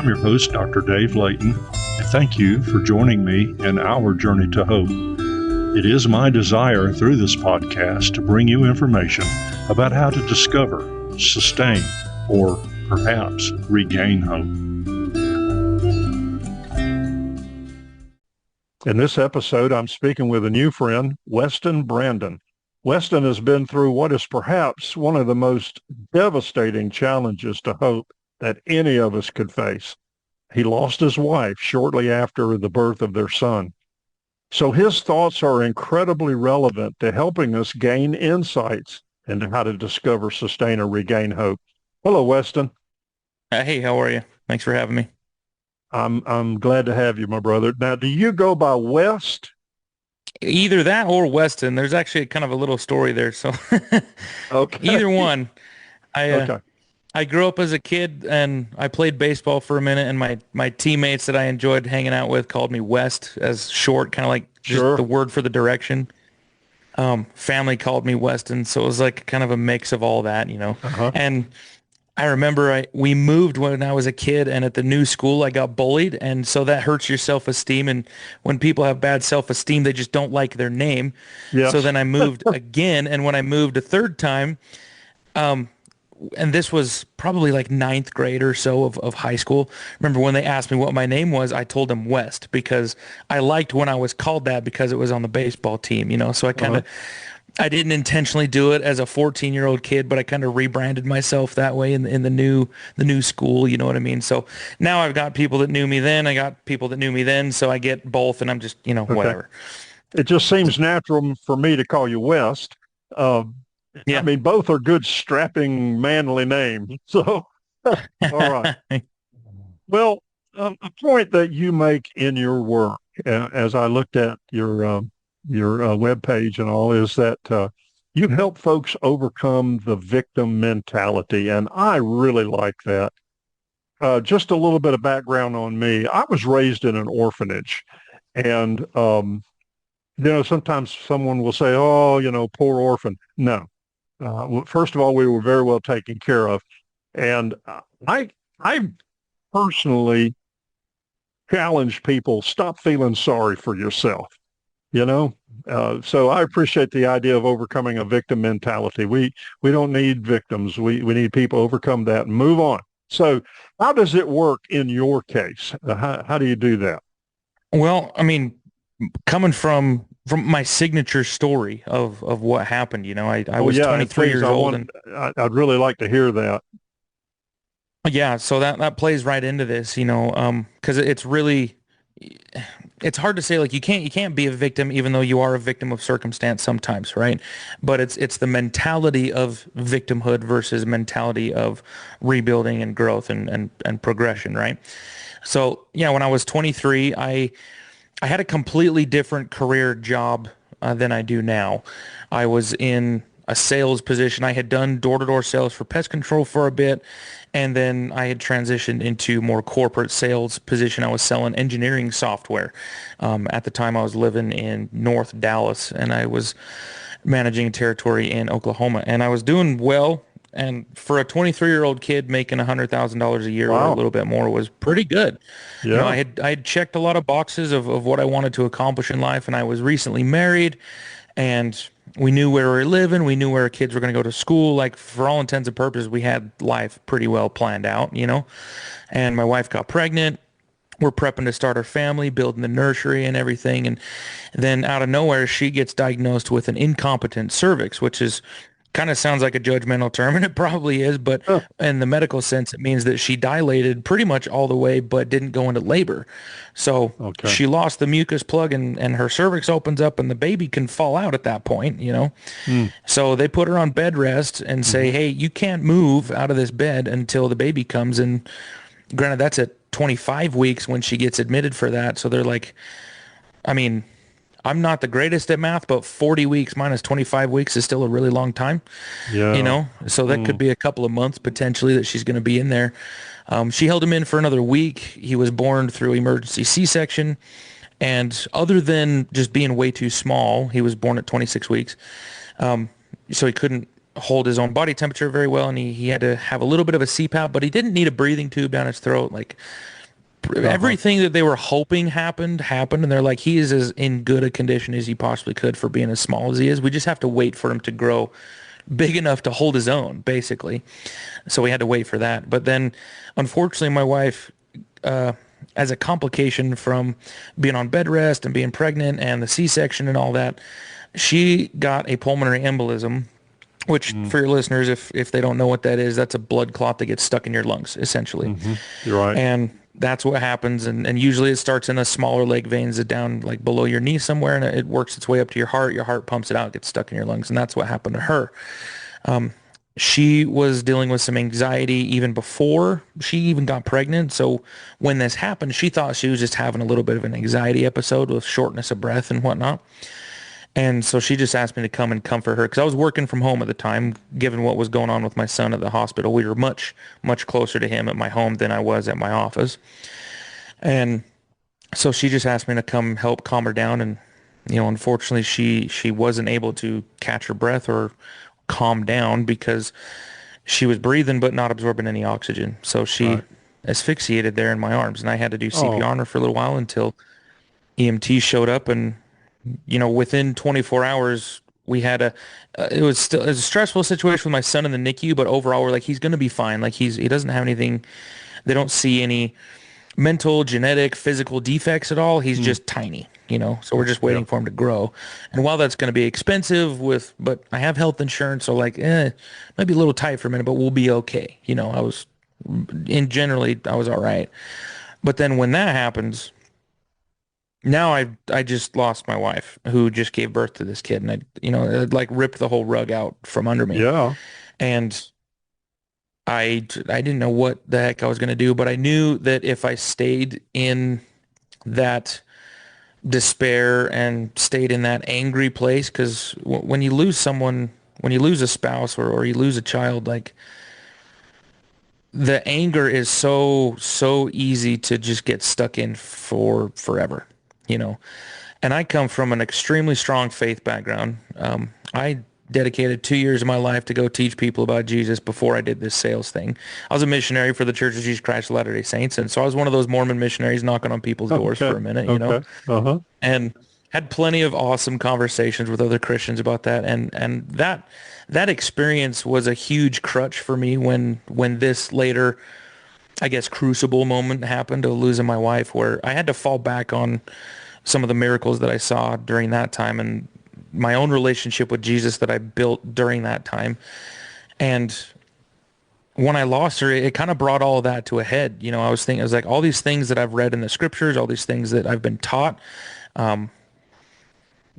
I'm your host, Dr. Dave Layton, and thank you for joining me in our journey to hope. It is my desire through this podcast to bring you information about how to discover, sustain, or perhaps regain hope. In this episode, I'm speaking with a new friend, Weston Brandon. Weston has been through what is perhaps one of the most devastating challenges to hope that any of us could face. He lost his wife shortly after the birth of their son. So his thoughts are incredibly relevant to helping us gain insights into how to discover, sustain, or regain hope. Hello, Weston. Hey, how are you? Thanks for having me. I'm glad to have you, my brother. Now, do you go by West? Either that or Weston. There's actually kind of a little story there. So Okay. either one. I uh, Okay. I grew up as a kid and I played baseball for a minute, and my teammates that I enjoyed hanging out with called me West as short, kind of like just Sure. the word for the direction. Family called me Weston, so it was like kind of a mix of all that. Uh-huh. And I remember we moved when I was a kid, and at the new school I got bullied, and so that hurts your self-esteem. And when people have bad self-esteem, they just don't like their name. So Yes. then I moved again, and when I moved a third time, and this was probably like ninth grade or so of high school. Remember when they asked me what my name was, I told them West because I liked when I was called that because it was on the baseball team. So Uh-huh. I didn't intentionally do it as a 14-year-old kid, but I kind of rebranded myself that way in the new school, you know what I mean? So now I've got people that knew me then, I got people that knew me then, so I get both, and I'm just, Okay. whatever. It just seems natural for me to call you West. Uh, I Yeah. mean, both are good, strapping, manly names. So, all right. Well, a point that you make in your work, as I looked at your web page and all, is that you help folks overcome the victim mentality, and I really like that. Just a little bit of background on me. I was raised in an orphanage, and sometimes someone will say, "Oh, poor orphan." No. First of all, we were very well taken care of, and I personally challenge people, stop feeling sorry for yourself, you know? So I appreciate the idea of overcoming a victim mentality. We don't need victims. We need people to overcome that and move on. So how does it work in your case? How do you do that? Well, I mean, coming from my signature story of what happened, I Oh was yeah, and 23 please, years old, and I'd really like to hear that. yeah, so that plays right into this, because it's really, it's hard to say, like, you can't be a victim even though you are a victim of circumstance sometimes, right? But it's the mentality of victimhood versus mentality of rebuilding and growth and progression, right? So yeah, when I was 23, I had a completely different career job than I do now. I was in a sales position. I had done door-to-door sales for pest control for a bit, and then I had transitioned into more corporate sales position. I was selling engineering software. At the time, I was living in North Dallas, and I was managing a territory in Oklahoma, and I was doing well. And for a 23-year-old kid making $100,000 a year or a Wow. little bit more was pretty good. I Yeah. had checked a lot of boxes of what I wanted to accomplish in life, and I was recently married, and we knew where we were living, we knew where our kids were going to go to school. Like, for all intents and purposes, we had life pretty well planned out. And my wife got pregnant. We're prepping to start our family, building the nursery and everything. And then out of nowhere, she gets diagnosed with an incompetent cervix, which is kind of sounds like a judgmental term, and it probably is, but Huh. in the medical sense, it means that she dilated pretty much all the way, but didn't go into labor. So Okay. she lost the mucus plug, and her cervix opens up, and the baby can fall out at that point. Mm. So they put her on bed rest and say, Hmm. hey, you can't move out of this bed until the baby comes. And granted, that's at 25 weeks when she gets admitted for that. So they're like, I mean, I'm not the greatest at math, but 40 weeks minus 25 weeks is still a really long time, Yeah. so that could Mm. be a couple of months potentially that she's going to be in there. She held him in for another week. He was born through emergency C-section. And other than just being way too small, he was born at 26 weeks. So he couldn't hold his own body temperature very well, and he had to have a little bit of a CPAP, but he didn't need a breathing tube down his throat. Like Uh-huh. everything that they were hoping happened, and they're like, he is as in good a condition as he possibly could for being as small as he is. We just have to wait for him to grow big enough to hold his own, basically. So we had to wait for that. But then, unfortunately, my wife, as a complication from being on bed rest and being pregnant and the C-section and all that, she got a pulmonary embolism, which Mm. for your listeners, if they don't know what that is, that's a blood clot that gets stuck in your lungs, essentially. Mm-hmm. You're right. And that's what happens. And usually it starts in the smaller leg veins that down like below your knee somewhere, and it works its way up to your heart. Your heart pumps it out, gets stuck in your lungs. And that's what happened to her. She was dealing with some anxiety even before she even got pregnant. So when this happened, she thought she was just having a little bit of an anxiety episode with shortness of breath and whatnot. And so she just asked me to come and comfort her because I was working from home at the time, given what was going on with my son at the hospital. We were much, much closer to him at my home than I was at my office. And so she just asked me to come help calm her down. And, unfortunately, she wasn't able to catch her breath or calm down because she was breathing but not absorbing any oxygen. So she Right. asphyxiated there in my arms, and I had to do CPR Oh, on her for a little while until EMT showed up. And within 24 hours, we had it was a stressful situation with my son in the NICU, but overall, we're like, he's going to be fine. Like he doesn't have anything. They don't see any mental, genetic, physical defects at all. He's mm. just tiny. So we're just Yeah. waiting for him to grow. And while that's going to be expensive but I have health insurance, so like, might be a little tight for a minute, but we'll be okay. I was all right. But then when that happens, now I just lost my wife who just gave birth to this kid, and it like ripped the whole rug out from under me. Yeah. And I didn't know what the heck I was going to do, but I knew that if I stayed in that despair and stayed in that angry place, because when you lose someone, when you lose a spouse or you lose a child, like the anger is so easy to just get stuck in for forever, you know. And I come from an extremely strong faith background. I dedicated 2 years of my life to go teach people about Jesus before I did this sales thing. I was a missionary for the Church of Jesus Christ of Latter-day Saints, and so I was one of those Mormon missionaries knocking on people's doors Okay. for a minute, Okay. Uh-huh. and had plenty of awesome conversations with other Christians about that. And that experience was a huge crutch for me when this later, I guess, crucible moment happened of losing my wife, where I had to fall back on some of the miracles that I saw during that time and my own relationship with Jesus that I built during that time. And when I lost her, it kind of brought all of that to a head. I was like, all these things that I've read in the scriptures, all these things that I've been taught, um,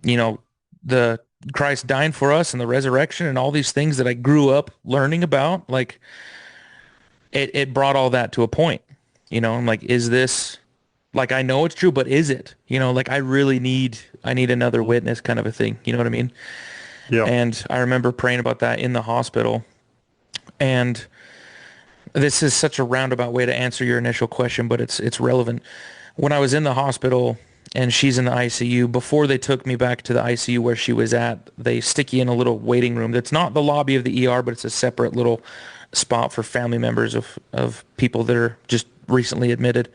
you know, the Christ dying for us and the resurrection and all these things that I grew up learning about, like it brought all that to a point. I'm like, is this like, I know it's true, but is it? Like I need another Mm. witness kind of a thing. You know what I mean? Yeah. And I remember praying about that in the hospital. And this is such a roundabout way to answer your initial question, but it's relevant. When I was in the hospital and she's in the ICU, before they took me back to the ICU where she was at, they stick you in a little waiting room. That's not the lobby of the ER, but it's a separate little spot for family members of people that are just recently admitted.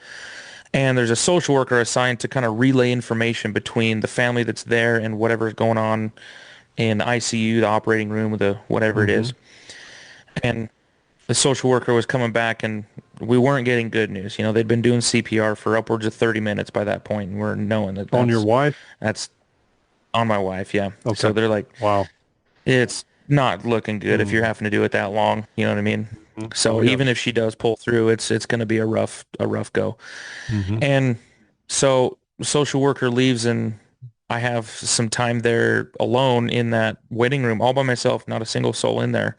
And there's a social worker assigned to kind of relay information between the family that's there and whatever's going on in the ICU, the operating room, the whatever it Mm-hmm. is. And the social worker was coming back, and we weren't getting good news. They'd been doing CPR for upwards of 30 minutes by that point, and we're knowing that On your wife? that's on my wife. Yeah. Okay. So they're like, Wow. it's not looking good if you're Mm-hmm. having to do it that long. You know what I mean? Mm-hmm. Oh, So yes. even if she does pull through, it's going to be a rough go. Mm-hmm. And so social worker leaves, and I have some time there alone in that waiting room all by myself, not a single soul in there.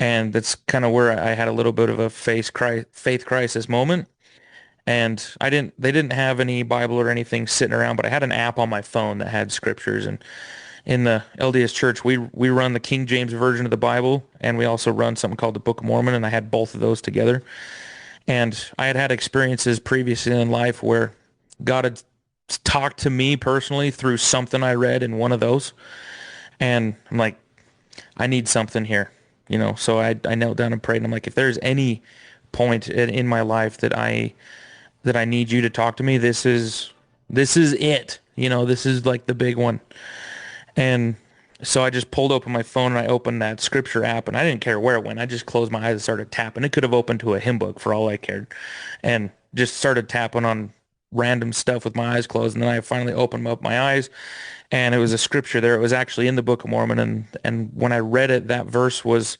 And that's kind of where I had a little bit of a faith crisis moment. And they didn't have any Bible or anything sitting around, but I had an app on my phone that had scriptures. And in the LDS Church, we run the King James version of the Bible, and we also run something called the Book of Mormon, and I had both of those together. And I had had experiences previously in life where God had talked to me personally through something I read in one of those. And I'm like, I need something here, So I knelt down and prayed, and I'm like, if there's any point in my life that I need you to talk to me, this is it. This is like the big one. And so I just pulled open my phone and I opened that scripture app and I didn't care where it went. I just closed my eyes and started tapping. It could have opened to a hymn book for all I cared. And just started tapping on random stuff with my eyes closed. And then I finally opened up my eyes and it was a scripture there. It was actually in the Book of Mormon. And when I read it, that verse was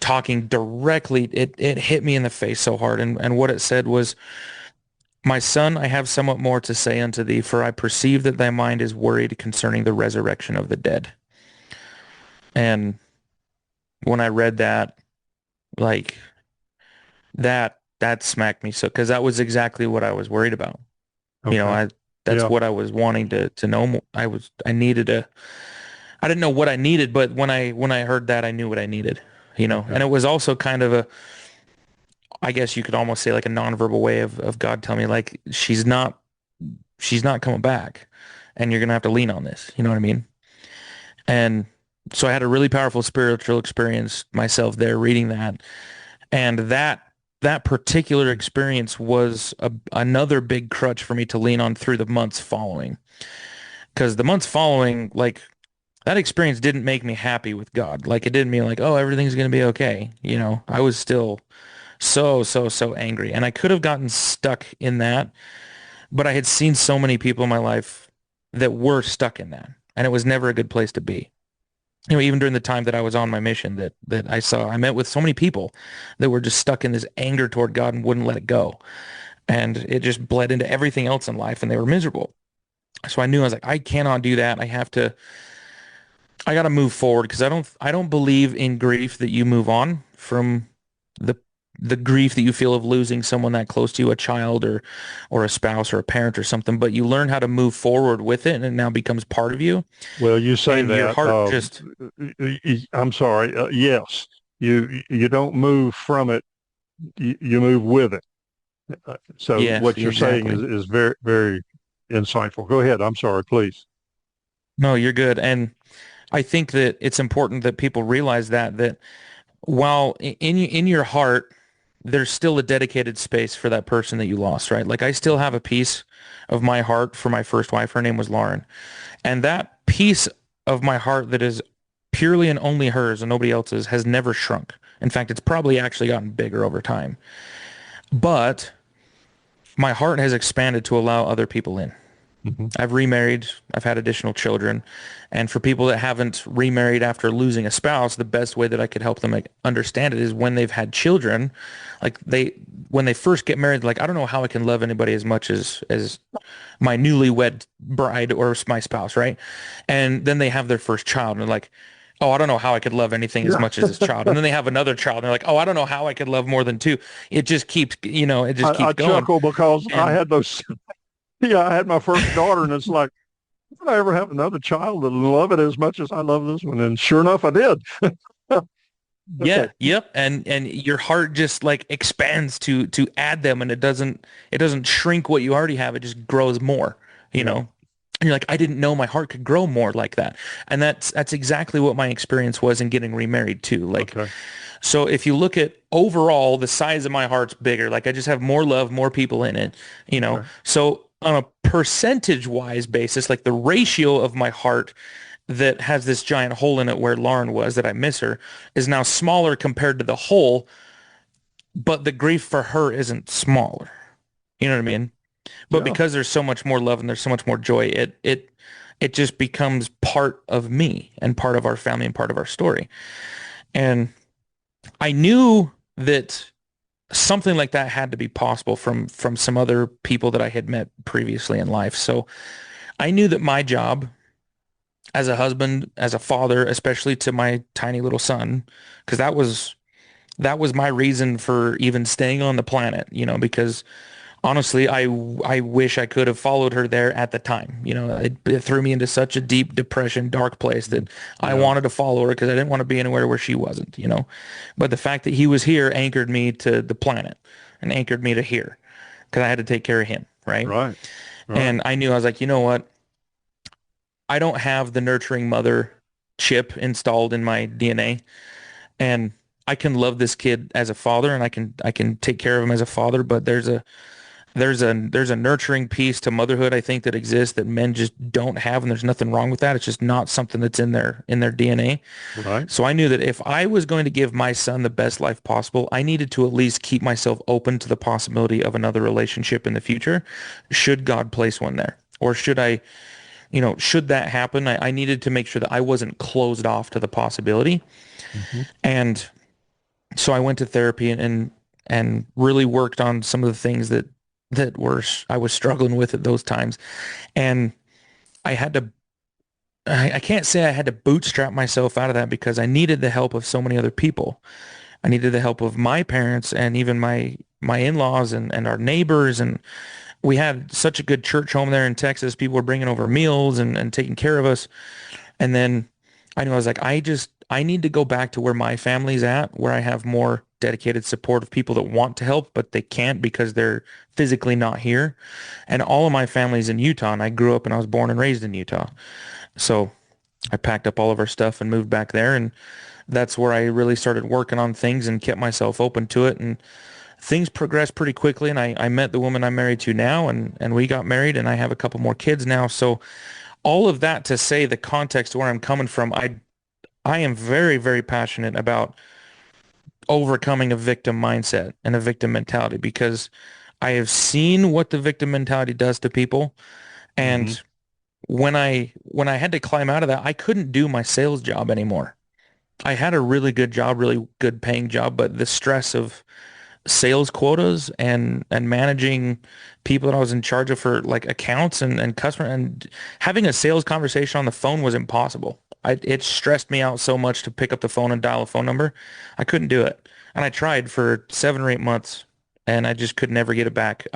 talking directly. It hit me in the face so hard. And what it said was, my son, I have somewhat more to say unto thee, for I perceive that thy mind is worried concerning the resurrection of the dead. And when I read that, like that smacked me so because that was exactly what I was worried about. Okay. I that's Yeah. what I was wanting to know more. I needed I didn't know what I needed, but when I heard that I knew what I needed, Okay. And it was also kind of I guess you could almost say like a nonverbal way of God telling me like she's not coming back and you're gonna have to lean on this. You know what I mean? And so I had a really powerful spiritual experience myself there reading that. And that particular experience was another big crutch for me to lean on through the months following. Because the months following, like that experience didn't make me happy with God. Like it didn't mean like, oh, everything's gonna be okay. I was still so angry. And I could have gotten stuck in that, but I had seen so many people in my life that were stuck in that. And it was never a good place to be. Even during the time that I was on my mission that I met with so many people that were just stuck in this anger toward God and wouldn't let it go. And it just bled into everything else in life and they were miserable. So I knew I was like, I cannot do that. I got to move forward because I don't believe in grief that you move on from the the grief that you feel of losing someone that close to you, a child or a spouse or a parent or something, but you learn how to move forward with it and it now becomes part of you Well, you say and your that. heart just I'm sorry. Yes, you don't move from it. You move with it. So yes, what you're saying exactly. is very, very insightful. Go ahead. I'm sorry, please. No, you're good. And I think that it's important that people realize that while in your heart, there's still a dedicated space for that person that you lost, right? Like I still have a piece of my heart for my first wife. Her name was Lauren. And that piece of my heart that is purely and only hers and nobody else's has never shrunk. In fact, it's probably actually gotten bigger over time. But my heart has expanded to allow other people in. Hmm. I've remarried, I've had additional children. And for people that haven't remarried after losing a spouse, the best way that I could help them understand it is when they've had children, like when they first get married, like, I don't know how I can love anybody as much as my newlywed bride or my spouse, right? And then they have their first child and they're like, oh, I don't know how I could love anything as Yeah. much as this child. And then they have another child and they're like, oh, I don't know how I could love more than two. It just I keeps going. chuckle because I And had those. Yeah, I had my first daughter, and it's like, would I ever have another child that'll love it as much as I love this one? And sure enough, I did. Okay. yeah, yep. And your heart just like expands to add them and it doesn't shrink what you already have. It just grows more, you Yeah. know. And you're like, I didn't know my heart could grow more like that. And that's exactly what my experience was in getting remarried too. Like, Okay. so if you look at overall, the size of my heart's bigger. Like I just have more love, more people in it. Okay. So on a percentage wise basis, like the ratio of my heart that has this giant hole in it where Lauren was that I miss her is now smaller compared to the whole, but the grief for her isn't smaller. You know what I mean? But Yeah. because there's so much more love and there's so much more joy, it just becomes part of me and part of our family and part of our story. And I knew that something like that had to be possible from some other people that I had met previously in life. So I knew that my job as a husband, as a father, especially to my tiny little son, because that was my reason for even staying on the planet, because honestly, I wish I could have followed her there at the time. It threw me into such a deep depression, dark place that I Yeah. wanted to follow her because I didn't want to be anywhere where she wasn't. But the fact that he was here anchored me to the planet and anchored me to here because I had to take care of him, right? Right. Right. And I knew I was like, you know what? I don't have the nurturing mother chip installed in my DNA, and I can love this kid as a father, and I can take care of him as a father, but there's a nurturing piece to motherhood I think that exists that men just don't have, and there's nothing wrong with that. It's just not something that's in their DNA. Right. So I knew that if I was going to give my son the best life possible, I needed to at least keep myself open to the possibility of another relationship in the future, should God place one there. Or should that happen, I needed to make sure that I wasn't closed off to the possibility. Hmm. And so I went to therapy and really worked on some of the things that I was struggling with at those times. And I had to I can't say I had to bootstrap myself out of that because I needed the help of so many other people. I needed the help of my parents and even my in-laws and our neighbors. And we had such a good church home there in Texas. People were bringing over meals and taking care of us. And then I knew I was like, I need to go back to where my family's at, where I have more dedicated support of people that want to help, but they can't because they're physically not here. And all of my family's in Utah, and I grew up and I was born and raised in Utah. So I packed up all of our stuff and moved back there. And that's where I really started working on things and kept myself open to it. And things progressed pretty quickly. And I met the woman I'm married to now, and we got married, and I have a couple more kids now. So all of that to say the context where I'm coming from, I am very, very passionate about overcoming a victim mindset and a victim mentality because I have seen what the victim mentality does to people. Hmm. And when I had to climb out of that, I couldn't do my sales job anymore. I had a really good job, really good paying job, but the stress of sales quotas and managing people that I was in charge of for like accounts and customer and having a sales conversation on the phone was impossible. It stressed me out so much to pick up the phone and dial a phone number. I couldn't do it. And I tried for 7 or 8 months and I just could never get it back.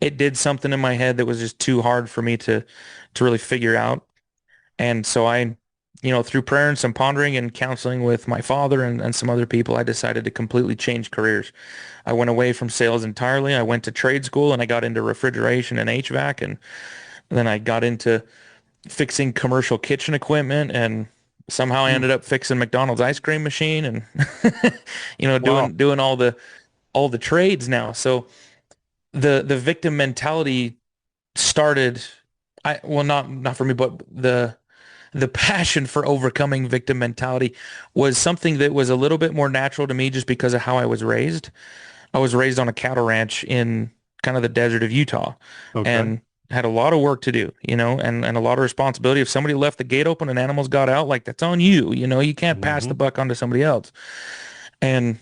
It did something in my head that was just too hard for me to really figure out. And so through prayer and some pondering and counseling with my father and some other people, I decided to completely change careers. I went away from sales entirely. I went to trade school and I got into refrigeration and HVAC, and then I got into fixing commercial kitchen equipment, and somehow I Hmm. ended up fixing McDonald's ice cream machine and Wow. doing all the trades now. So the victim mentality started not for me, but the passion for overcoming victim mentality was something that was a little bit more natural to me just because of how I was raised. I was raised on a cattle ranch in kind of the desert of Utah Okay. and had a lot of work to do, and a lot of responsibility. If somebody left the gate open and animals got out, like that's on you, you can't pass the Hmm. buck on to somebody else. And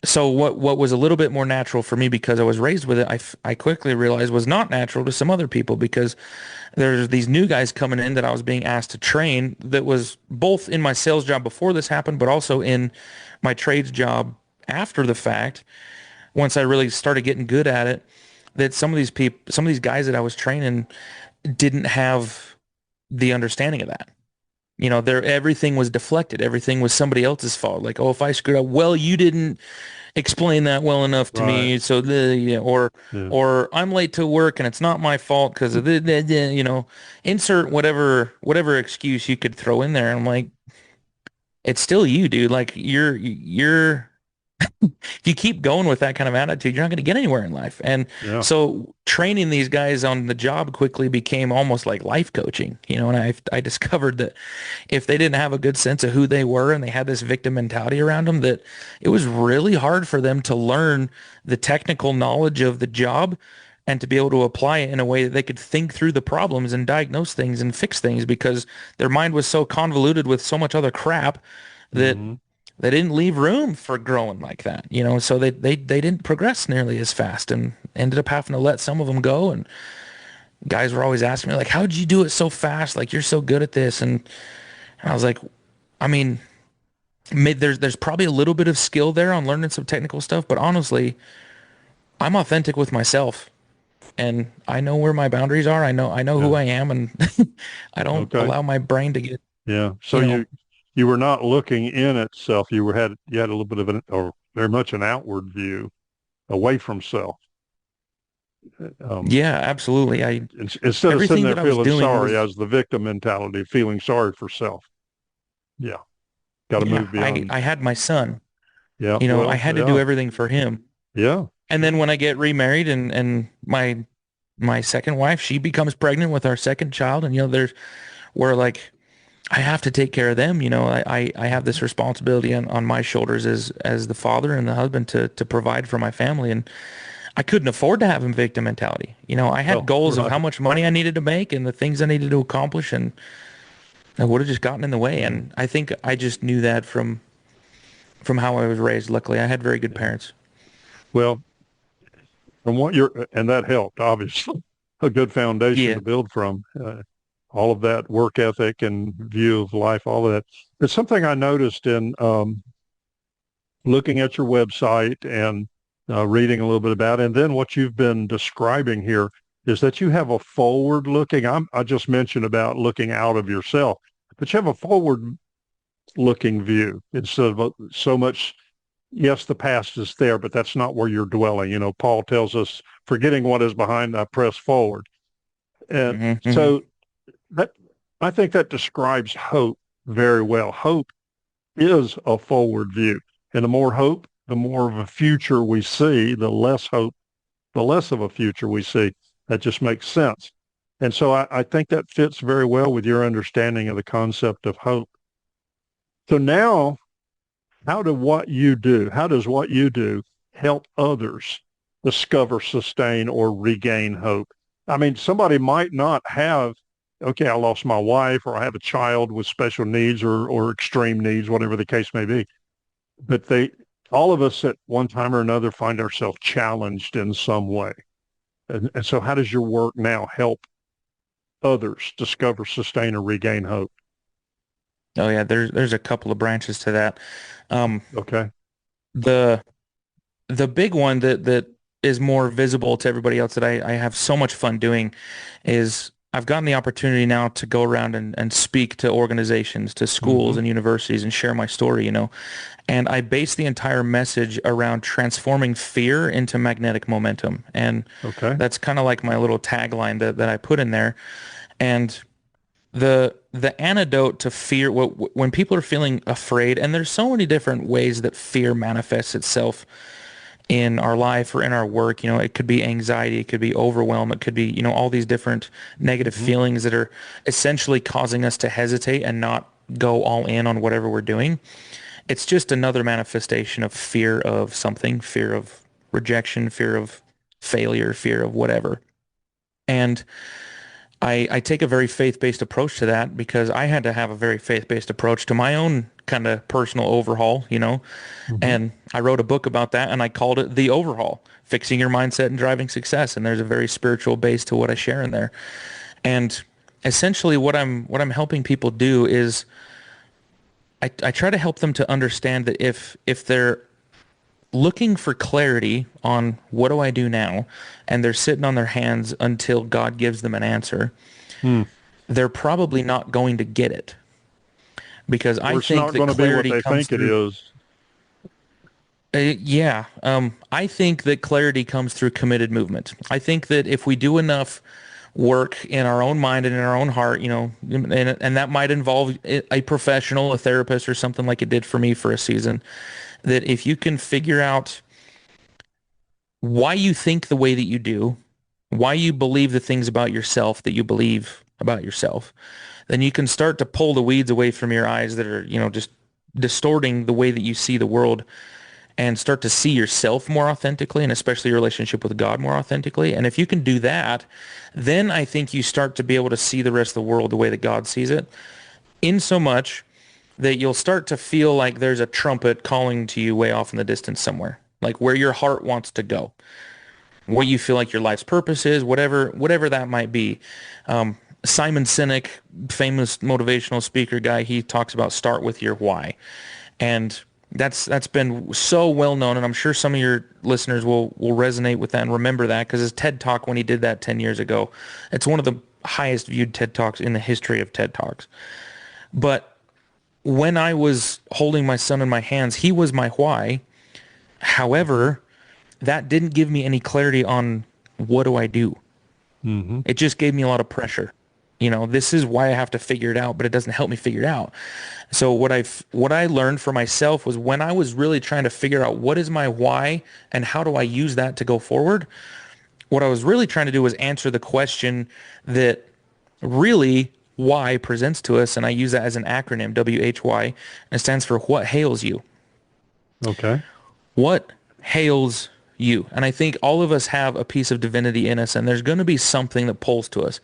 so what was a little bit more natural for me because I was raised with it, I quickly realized was not natural to some other people because there's these new guys coming in that I was being asked to train that was both in my sales job before this happened, but also in my trades job after the fact. Once I really started getting good at it, that some of these guys that I was training didn't have the understanding of that. Everything was deflected. Everything was somebody else's fault. Like, oh, if I screwed up, well, you didn't explain that well enough to Right. me. So or Yeah. I'm late to work and it's not my fault because of insert whatever excuse you could throw in there. I'm like, it's still you, dude. Like you're if you keep going with that kind of attitude, you're not going to get anywhere in life. And Yeah. so training these guys on the job quickly became almost like life coaching, and I discovered that if they didn't have a good sense of who they were and they had this victim mentality around them, that it was really hard for them to learn the technical knowledge of the job and to be able to apply it in a way that they could think through the problems and diagnose things and fix things because their mind was so convoluted with so much other crap that Hmm. they didn't leave room for growing like that, so they didn't progress nearly as fast and ended up having to let some of them go. And guys were always asking me like, how'd you do it so fast? Like, you're so good at this. And I was like, I mean, there's probably a little bit of skill there on learning some technical stuff, but honestly, I'm authentic with myself and I know where my boundaries are. I know who Yeah. I am, and I don't Okay. allow my brain to get, Yeah. So you know, you were not looking in itself. You had a little bit of an, or very much an outward view away from self. Um, yeah, absolutely. instead of sitting Everything there that I was feeling doing sorry was, as the victim mentality, feeling sorry for self. Yeah. Got to Yeah, move I beyond. I had my son. Yeah. I Well, had to do yeah. everything for him. Yeah. And then when I get remarried and my second wife, she becomes pregnant with our second child, and we're like, I have to take care of them. I have this responsibility on my shoulders as the father and the husband to provide for my family. And I couldn't afford to have a victim mentality. I had Well, goals of how right. much money I needed to make and the things I needed to accomplish, and I would have just gotten in the way. Yeah. And I think I just knew that from how I was raised. Luckily, I had very good Yeah. parents. Well, from what you're, and that helped, obviously, a good foundation Yeah. to build from. All of that work ethic and view of life, all of that. It's something I noticed in looking at your website and reading a little bit about it. And then what you've been describing here is that you have a forward looking, I just mentioned about looking out of yourself, but you have a forward looking view instead of so much. Yes, the past is there, but that's not where you're dwelling. Paul tells us, forgetting what is behind, I press forward. And Hmm. Hmm. so that, I think that describes hope very well. Hope is a forward view. And the more hope, the more of a future we see, the less hope, the less of a future we see. That just makes sense. And so I think that fits very well with your understanding of the concept of hope. So now, how does what you do help others discover, sustain, or regain hope? I mean, somebody might not have, okay, I lost my wife, or I have a child with special needs or extreme needs, whatever the case may be. But all of us at one time or another find ourselves challenged in some way. And so how does your work now help others discover, sustain, or regain hope? Oh yeah, there's a couple of branches to that. Um, Okay. the the big one that is more visible to everybody else that I have so much fun doing is I've gotten the opportunity now to go around and speak to organizations, to schools Mm-hmm. and universities and share my story. And I base the entire message around transforming fear into magnetic momentum. And Okay. that's kind of like my little tagline that I put in there. And the antidote to fear, when people are feeling afraid, and there's so many different ways that fear manifests itself in our life or in our work. It could be anxiety, it could be overwhelm, it could be, all these different negative Mm-hmm. feelings that are essentially causing us to hesitate and not go all in on whatever we're doing. It's just another manifestation of fear of something, fear of rejection, fear of failure, fear of whatever. And I take a very faith-based approach to that because I had to have a very faith-based approach to my own kind of personal overhaul. Mm-hmm. And I wrote a book about that and I called it The Overhaul, Fixing Your Mindset and Driving Success. And there's a very spiritual base to what I share in there. And essentially what I'm helping people do is I try to help them to understand that if they're looking for clarity on what do I do now, and they're sitting on their hands until God gives them an answer, Hmm. they're probably not going to get it because I Or it's think not that going to be what clarity they comes think it through. is. Yeah, I think that clarity comes through committed movement. I think that if we do enough work in our own mind and in our own heart, and that might involve a professional, a therapist, or something like it did for me for a season, that if you can figure out why you think the way that you do, why you believe the things about yourself that you believe about yourself, then you can start to pull the weeds away from your eyes that are, just distorting the way that you see the world and start to see yourself more authentically and especially your relationship with God more authentically. And if you can do that, then I think you start to be able to see the rest of the world the way that God sees it, in so much that you'll start to feel like there's a trumpet calling to you way off in the distance somewhere, like where your heart wants to go, what you feel like your life's purpose is, whatever that might be. Simon Sinek, famous motivational speaker guy, he talks about start with your why. And that's been so well known, and I'm sure some of your listeners will resonate with that and remember that because his TED Talk when he did that 10 years ago, it's one of the highest viewed TED Talks in the history of TED Talks. But when I was holding my son in my hands, he was my why. Mm-hmm. However, that didn't give me any clarity on what do I do. Mm-hmm. It just gave me a lot of pressure. This is why I have to figure it out, but it doesn't help me figure it out. So what I learned for myself was when I was really trying to figure out what is my why and how do I use that to go forward, what I was really trying to do was answer the question that really why presents to us, and I use that as an acronym, WHY, and it stands for what hails you. Okay. What hails you? And I think all of us have a piece of divinity in us, and there's going to be something that pulls to us.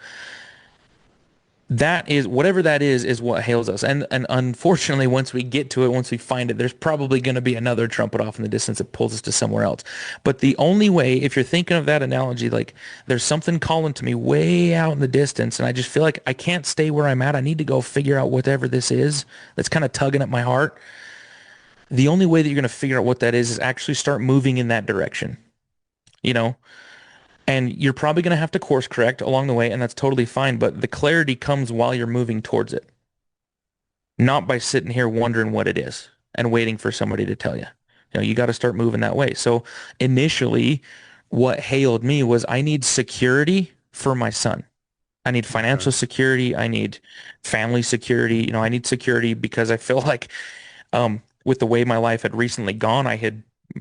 That is whatever that is what hails us. And unfortunately, once we get to it, once we find it, there's probably going to be another trumpet off in the distance that pulls us to somewhere else. But the only way, if you're thinking of that analogy, like there's something calling to me way out in the distance, and I just feel like I can't stay where I'm at. I need to go figure out whatever this is that's kind of tugging at my heart. The only way that you're going to figure out what that is actually start moving in that direction, you know? And you're probably going to have to course correct along the way, and that's totally fine. But the clarity comes while you're moving towards it, not by sitting here wondering what it is and waiting for somebody to tell you. You got to start moving that way. So initially, what hailed me was I need security for my son. I need Okay. financial security. I need family security. I need security because I feel like with the way my life had recently gone,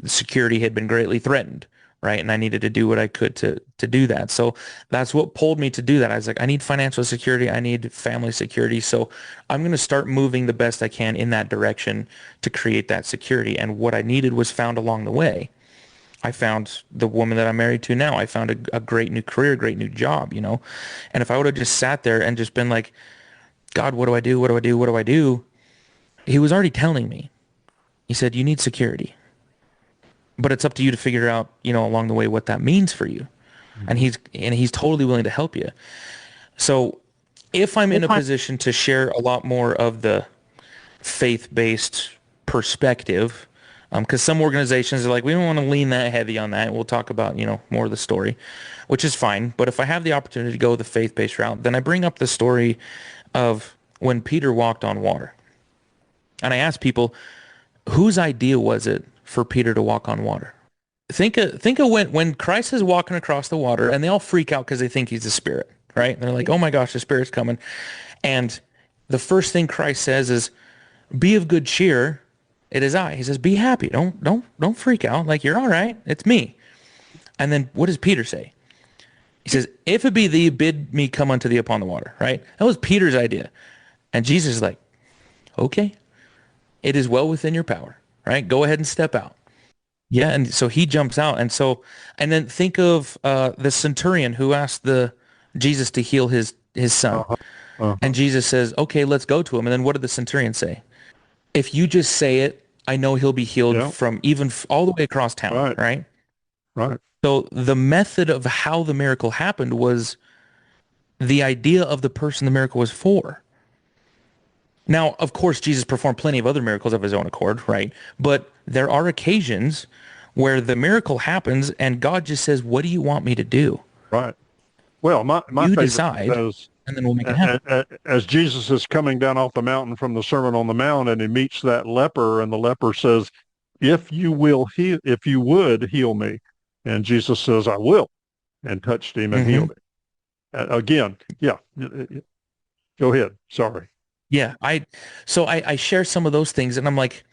security had been greatly threatened, right? And I needed to do what I could to do that. So that's what pulled me to do that. I was like, I need financial security. I need family security. So I'm going to start moving the best I can in that direction to create that security. And what I needed was found along the way. I found the woman that I'm married to now. I found a great new career, great new job. And if I would have just sat there and just been like, God, what do I do? What do I do? What do I do? He was already telling me. He said, you need security, but it's up to you to figure out, along the way what that means for you. And Mhm. he's totally willing to help you. So if I'm in a position to share a lot more of the faith-based perspective, because some organizations are like, we don't want to lean that heavy on that. We'll talk about, more of the story, which is fine. But if I have the opportunity to go the faith-based route, then I bring up the story of when Peter walked on water. And I ask people, whose idea was it for Peter to walk on water? Think of when Christ is walking across the water and they all freak out because they think he's the spirit, right? And they're like, "Oh my gosh, the spirit's coming." And the first thing Christ says is, "Be of good cheer, it is I." He says, "Be happy. Don't freak out. Like you're all right. It's me." And then what does Peter say? He says, "If it be thee, bid me come unto thee upon the water." Right? That was Peter's idea. And Jesus is like, "Okay, it is well within your power. Right? Go ahead and step out." Yeah, and so he jumps out, and then think of the centurion who asked the Jesus to heal his son, Uh-huh. Uh-huh. and Jesus says, "Okay, let's go to him." And then what did the centurion say? If you just say it, I know he'll be healed Yeah. from even all the way across town, Right. right? Right. So the method of how the miracle happened was the idea of the person the miracle was for. Now, of course, Jesus performed plenty of other miracles of his own accord, right? But there are occasions where the miracle happens and God just says, "What do you want me to do?" Right. Well, my You favorite decide, is and then we'll make it happen. as Jesus is coming down off the mountain from the Sermon on the Mount, and he meets that leper, and the leper says, "If you will heal, if you would heal me," and Jesus says, "I will," and touched him and Hmm. healed him. Again, yeah. Go ahead. Sorry. Yeah, I share some of those things, and I'm like,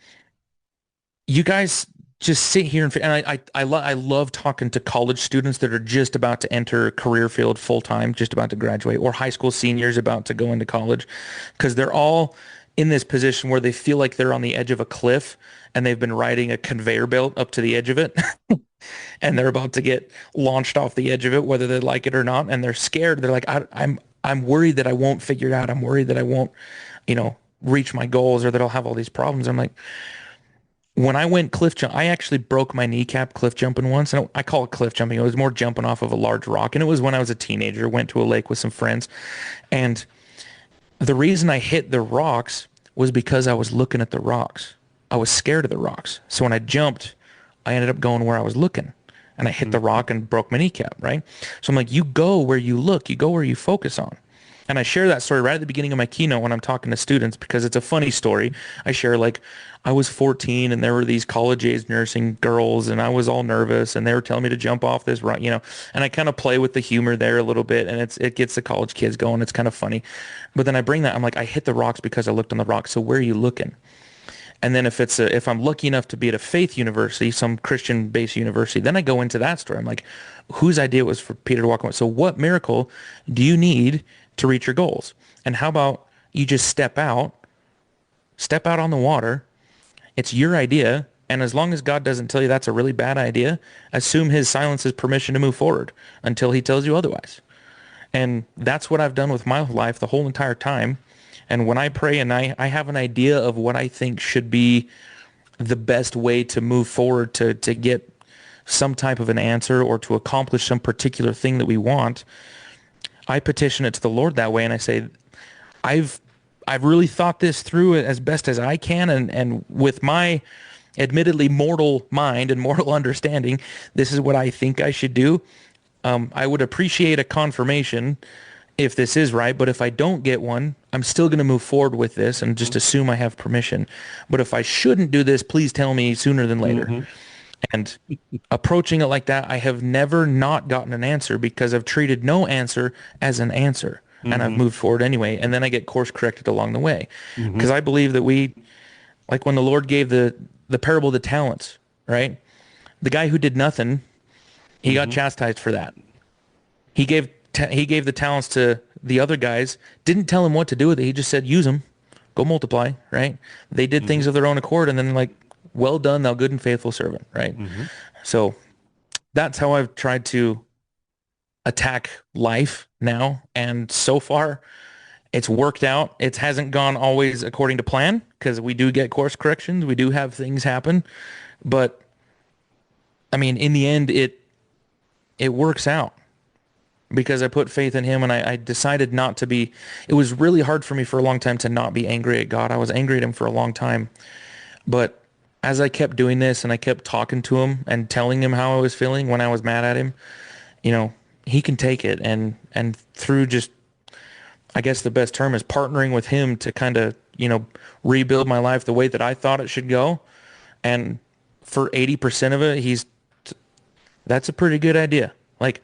you guys just sit here and I love talking to college students that are just about to enter a career field full time, just about to graduate, or high school seniors about to go into college, because they're all in this position where they feel like they're on the edge of a cliff and they've been riding a conveyor belt up to the edge of it and they're about to get launched off the edge of it, whether they like it or not, and they're scared. They're like, I'm worried that I won't figure it out. I'm worried that I won't, reach my goals or that I'll have all these problems. I'm like, when I went cliff jump, I actually broke my kneecap cliff jumping once. And I call it cliff jumping. It was more jumping off of a large rock. And it was when I was a teenager, went to a lake with some friends. And the reason I hit the rocks was because I was looking at the rocks. I was scared of the rocks. So when I jumped, I ended up going where I was looking. And I hit the Mhm. rock and broke my kneecap, right? So I'm like, you go where you look, you go where you focus on. And I share that story right at the beginning of my keynote when I'm talking to students because it's a funny story. I share like I was 14 and there were these college-age nursing girls and I was all nervous and they were telling me to jump off this run, and I kind of play with the humor there a little bit and it gets the college kids going. It's kind of funny. But then I bring that, I'm like, I hit the rocks because I looked on the rocks. So where are you looking? And then if I'm lucky enough to be at a faith university, some Christian-based university, then I go into that story. I'm like, whose idea was for Peter to walk away? So what miracle do you need to reach your goals? And how about you just step out on the water. It's your idea. And as long as God doesn't tell you that's a really bad idea, assume his silence is permission to move forward until he tells you otherwise. And that's what I've done with my life the whole entire time. And when I pray and I have an idea of what I think should be the best way to move forward to get some type of an answer or to accomplish some particular thing that we want, I petition it to the Lord that way and I say, I've I've really thought this through as best as I can and with my admittedly mortal mind and mortal understanding, this is what I think I should do. I would appreciate a confirmation if this is right, but if I don't get one, I'm still going to move forward with this and just assume I have permission. But if I shouldn't do this, please tell me sooner than later. Mm-hmm. And approaching it like that, I have never not gotten an answer because I've treated no answer as an answer. And I've Mm-hmm. moved forward anyway. And then I get course corrected along the way. Mm-hmm. Because I believe that like when the Lord gave the parable of the talents, right? The guy who did nothing, he got Mm-hmm. chastised for that. He gave the talents to the other guys, didn't tell him what to do with it. He just said, use them, go multiply, right? They did Mm-hmm. things of their own accord and then like, well done, thou good and faithful servant, right? Mm-hmm. So that's how I've tried to attack life now. And so far it's worked out. It hasn't gone always according to plan because we do get course corrections. We do have things happen, but I mean, in the end, it works out because I put faith in him and I decided not to be, it was really hard for me for a long time to not be angry at God. I was angry at him for a long time. But as I kept doing this and I kept talking to him and telling him how I was feeling when I was mad at him, he can take it. And through just, I guess the best term is partnering with him to kind of, rebuild my life the way that I thought it should go. And for 80% of it, that's a pretty good idea. Like,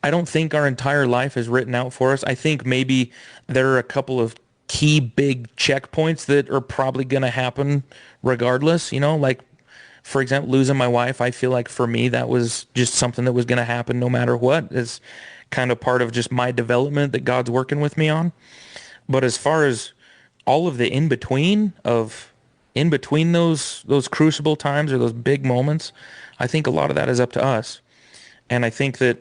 I don't think our entire life is written out for us. I think maybe there are a couple of key big checkpoints that are probably going to happen regardless, like for example, losing my wife. I feel like for me, that was just something that was going to happen no matter what. Is kind of part of just my development that God's working with me on. But as far as all of the in between those crucible times or those big moments, I think a lot of that is up to us. And I think that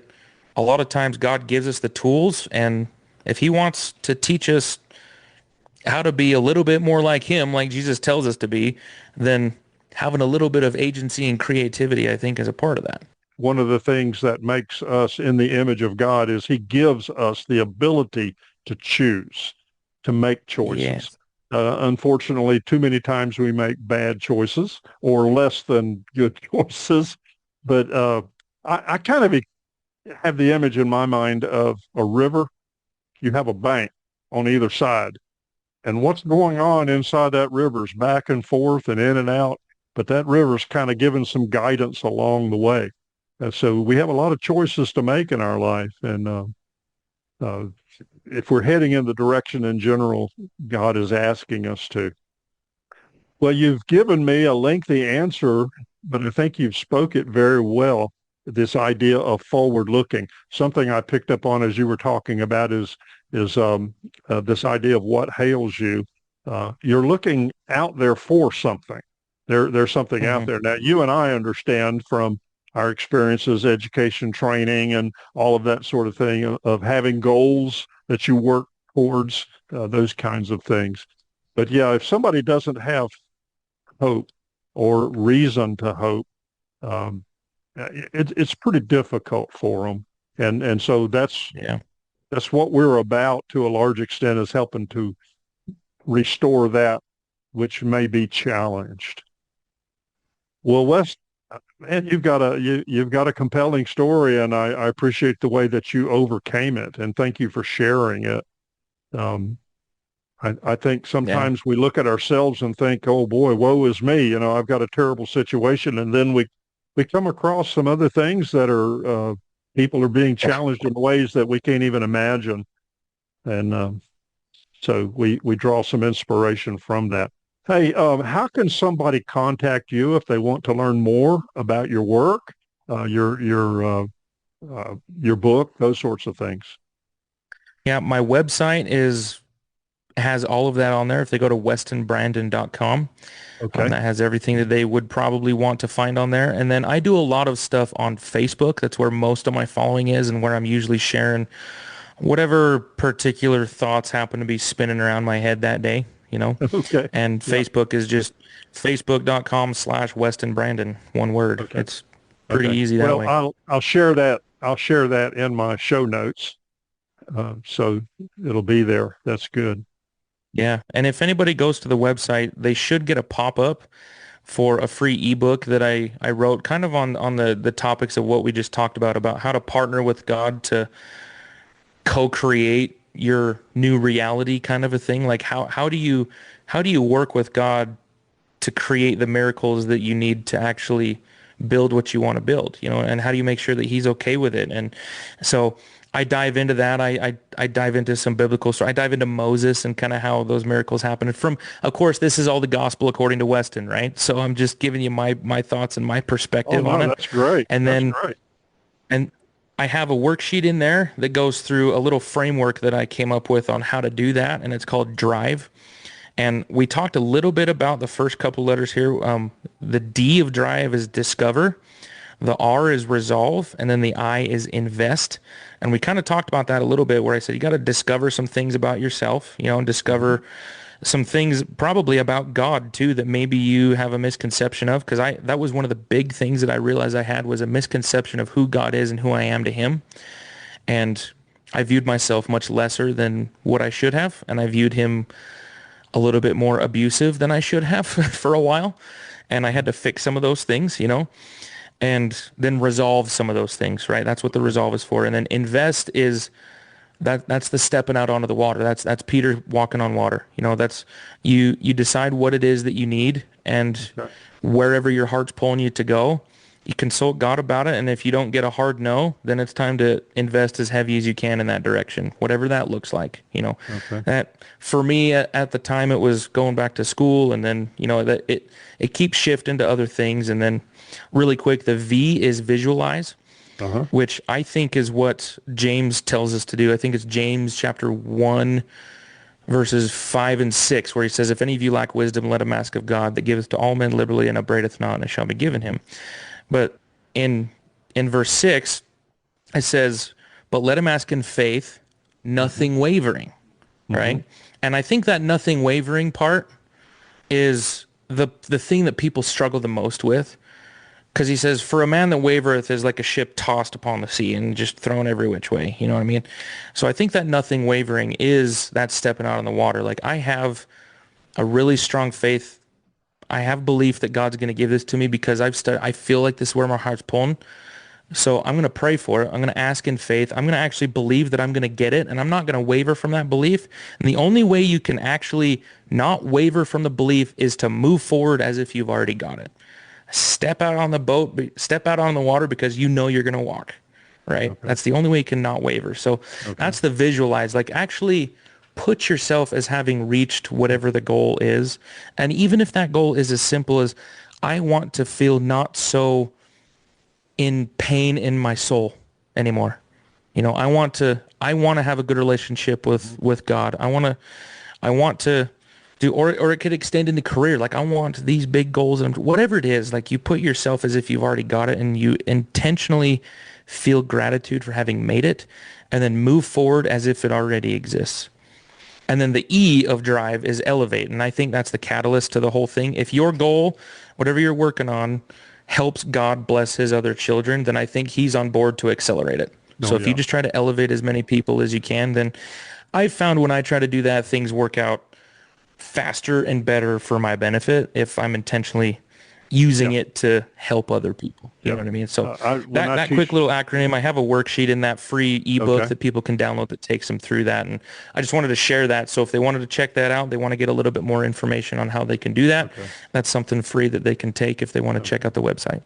a lot of times God gives us the tools, and if he wants to teach us how to be a little bit more like him, like Jesus tells us to be, then having a little bit of agency and creativity, I think, is a part of that. One of the things that makes us in the image of God is he gives us the ability to choose, to make choices. Yes. Unfortunately, too many times we make bad choices or less than good choices. But I kind of have the image in my mind of a river. You have a bank on either side. And what's going on inside that river is back and forth and in and out. But that river's kind of giving some guidance along the way. And so we have a lot of choices to make in our life. And uh, if we're heading in the direction in general, God is asking us to. Well, you've given me a lengthy answer, but I think you've spoke it very well. This idea of forward looking. Something I picked up on as you were talking about is this idea of what hails you. You're looking out there for something. There's something out Hmm. there. Now, you and I understand from our experiences, education, training, and all of that sort of thing of having goals that you work towards, those kinds of things. But yeah, if somebody doesn't have hope or reason to hope, um, it's pretty difficult for them. And so Yeah. that's what we're about to a large extent, is helping to restore that which may be challenged. Well, Wes, man, you've got a compelling story, and I appreciate the way that you overcame it, and thank you for sharing it. Um, I think Yeah. sometimes we look at ourselves and think, oh boy, woe is me. I've got a terrible situation. And then we come across some other things that are, people are being challenged in ways that we can't even imagine. And so we draw some inspiration from that. Hey, how can somebody contact you if they want to learn more about your work, uh, your your uh, your book, those sorts of things? Yeah, my website is has all of that on there. If they go to westonbrandon.com, Okay. that has everything that they would probably want to find on there. And then I do a lot of stuff on Facebook. That's where most of my following is and where I'm usually sharing whatever particular thoughts happen to be spinning around my head that day, you know. Okay. And Yeah. Facebook is just facebook.com/Weston Brandon, one word. Okay. It's pretty Okay. easy that Well, way. I'll share that. I'll share that in my show notes. So it'll be there. That's good. Yeah. And if anybody goes to the website, they should get a pop-up for a free ebook that I wrote kind of on the topics of what we just talked about how to partner with God to co-create your new reality kind of a thing. Like how do you work with God to create the miracles that you need to actually build what you want to build, and how do you make sure that he's okay with it? And so I dive into that. I dive into some biblical story. I dive into Moses and kind of how those miracles happen. And of course, this is all the gospel according to Weston, right? So I'm just giving you my thoughts and my Oh perspective on no, it. that's great. And That's then, great. and I have a worksheet in there that goes through a little framework that I came up with on how to do that. And it's called Drive. And we talked a little bit about the first couple letters here. The D of drive is discover. The R is resolve. And then the I is invest. And we kind of talked about that a little bit where I said you got to discover some things about yourself, and Mhm. discover some things probably about God too that maybe you have a misconception of. Because that was one of the big things that I realized I had was a misconception of who God is and who I am to him. And I viewed myself much lesser than what I should have. And I viewed him a little bit more abusive than I should have for a while. And I had to fix some of those things, and then resolve some of those things, right? That's what the Okay. resolve is for. And then invest is that's the stepping out onto the water. That's Peter walking on water. That's you decide what it is that you need and Okay. wherever your heart's pulling you to go, you consult God about it. And if you don't get a hard no, then it's time to invest as heavy as you can in that direction, whatever that looks like. Okay. That for me at the time it was going back to school, and then that it keeps shifting to other things. And then really quick, the V is visualize, Uh-huh. which I think is what James tells us to do. I think it's James chapter 1, verses 5 and 6, where he says, if any of you lack wisdom, let him ask of God that giveth to all men liberally and upbraideth not, and it shall be given him. But in in verse 6, it says, but let him ask in faith, Hmm. nothing wavering, Hmm. right? And I think that nothing wavering part is the thing that people struggle the most with, because he says, for a man that wavereth is like a ship tossed upon the sea and just thrown every which way. You know what I mean? So I think that nothing wavering is that stepping out on the water. Like I have a really strong faith. I have belief that God's going to give this to me because I feel like this is where my heart's pulling. So I'm going to pray for it. I'm going to ask in faith. I'm going to actually believe that I'm going to get it, and I'm not going to waver from that belief. And the only way you can actually not waver from the belief is to move forward as if you've already got it. Step out on the boat, step out on the water because you know you're going to walk, right? Okay. That's the only way you can not waver. So Okay. that's the visualize, like actually put yourself as having reached whatever the goal is. And even if that goal is as simple as I want to feel not so in pain in my soul anymore. I want to have a good relationship Hmm. with God. I want to do, or it could extend into career. Like I want these big goals and whatever it is, like you put yourself as if you've already got it and you intentionally feel gratitude for having made it and then move forward as if it already exists. And then the E of drive is elevate. And I think that's the catalyst to the whole thing. If your goal, whatever you're working on, helps God bless his other children, then I think he's on board to accelerate it. So Oh if you yeah. just try to elevate as many people as you can, then I've found when I try to do that, things work out faster and better for my benefit if I'm intentionally using Yeah. it to help other people. You know Yeah. what I mean? So When that I that quick teach, little acronym, I have a worksheet in that free ebook okay. that people can download that takes them through that. And I just wanted to share that. So if they wanted to check that out, they want to get a little bit more information on how they can do that. Okay. That's something free that they can take if they want to check Okay. out the website.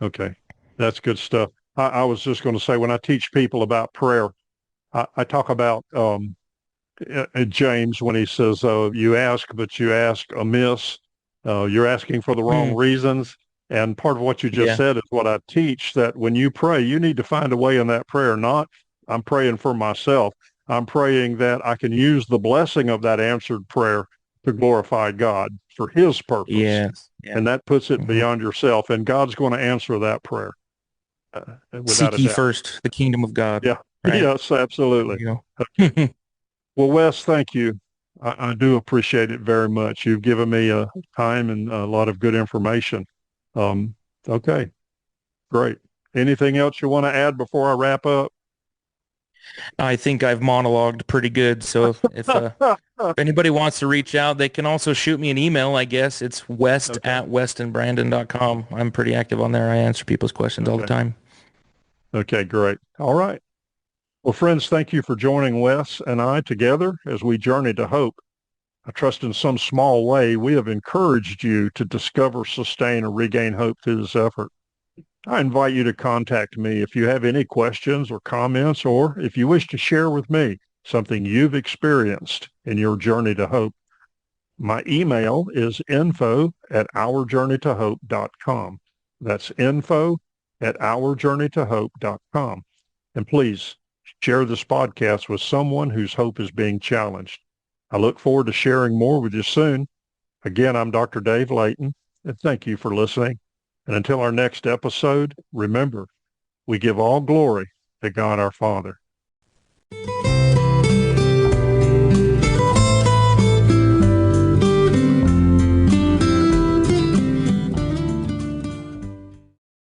Okay. That's good stuff. I was just going to say, when I teach people about prayer, I talk about James when he says, you ask, but you ask amiss. You're asking for the wrong Mm, reasons. And part of what you just yeah. said is what I teach, that when you pray, you need to find a way in that prayer. Not, I'm praying for myself. I'm praying that I can use the blessing of that answered prayer to glorify God for his purpose. Yes. Yeah. And that puts it Hmm. beyond yourself. And God's going to answer that prayer without Seek a ye doubt. first the kingdom of God. Yeah. Right. Yes, There absolutely. you Okay. go. Well, Wes, thank you. I do appreciate it very much. You've given me time and a lot of good information. Um, okay, great. Anything else you want to add before I wrap up? I think I've monologued pretty good. So if anybody wants to reach out, they can also shoot me an email, I guess. It's west Okay, at westonbrandon.com. I'm pretty active on there. I answer people's questions all the okay, time. okay, great. All right. Well, friends, thank you for joining Wes and I together as we journey to hope. I trust in some small way we have encouraged you to discover, sustain, or regain hope through this effort. I invite you to contact me if you have any questions or comments, or if you wish to share with me something you've experienced in your journey to hope. My email is info@ourjourneytohope.com. That's info@ourjourneytohope.com. And please share this podcast with someone whose hope is being challenged. I look forward to sharing more with you soon. Again, I'm Dr. Dave Layton, and thank you for listening. And until our next episode, remember, we give all glory to God our Father.